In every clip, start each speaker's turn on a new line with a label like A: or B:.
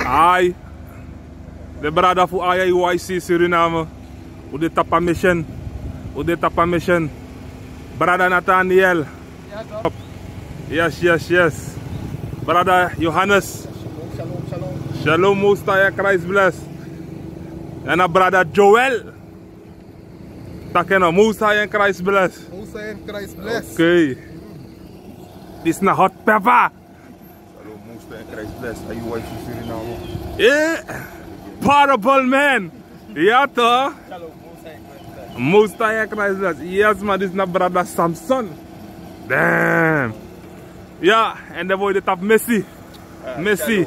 A: Ai, de brada voor IUIC Suriname. Hoe de tapa mission. Brada Nathaniel. Yes. Brada Johannes. Shalom, Mustaya, Christ bless. En a brada Joel. Takeno, Mustaya, Christ bless. Okay. This na hot pepper.
B: Shalom, Mustaya, Christ bless. IUIC Suriname.
A: Yeah. Parable man. Ja toch? Mustaya, Christ bless. Yes man, this na brada Samson. Damn. Ja, en dan word je tap Messi. Messi.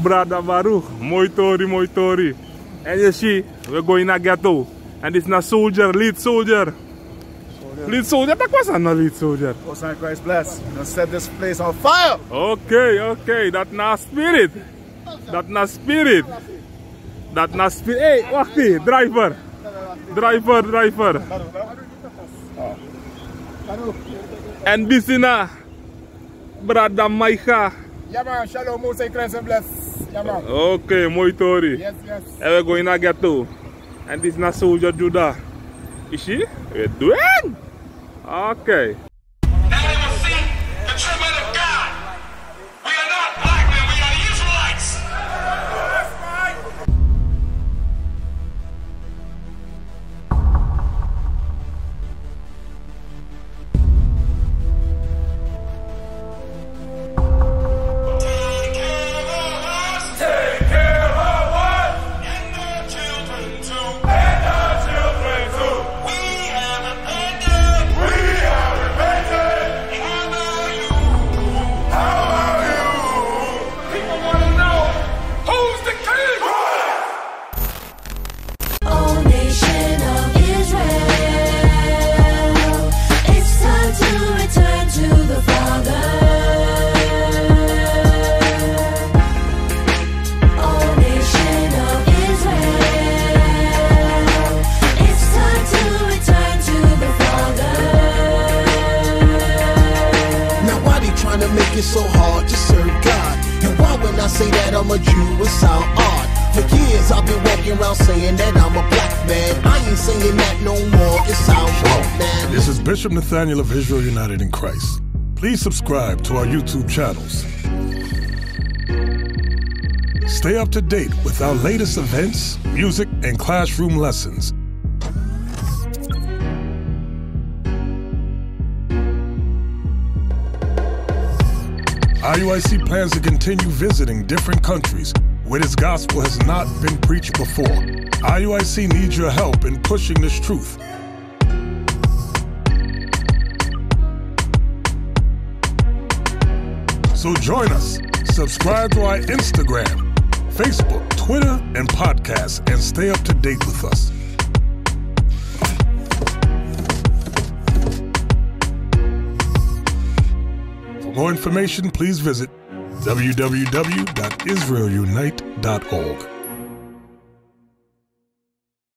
A: Brada Baruch. Mooi tori. And you see, we're going to ghetto. And this na soldier, lead soldier. Lead soldier, that was not lead soldier.
B: Most Christ bless. Gonna set this place on fire.
A: Okay. That na spirit. Hey, wacht hier, driver. En this is na brada Maika.
B: Ja man, shalom, Most Christ bless. Ja man.
A: Okay, mooi tori.
B: Yes.
A: And we're going to ghetto. And this is na soldier Judah. Is she? We're doing? Okay.
C: It's so hard to serve God. And why when I say that I'm a Jew, it sound odd? For years I've been walking around saying that I'm a black man. I ain't saying that no more, it sounds wrong, man.
D: This is Bishop Nathaniel of Israel United in Christ. Please subscribe to our YouTube channels. Stay up to date with our latest events, music, and classroom lessons. IUIC plans to continue visiting different countries where this gospel has not been preached before. IUIC needs your help in pushing this truth. So join us. Subscribe to our Instagram, Facebook, Twitter, and podcast, and stay up to date with us. For more information, please visit www.israelunite.org.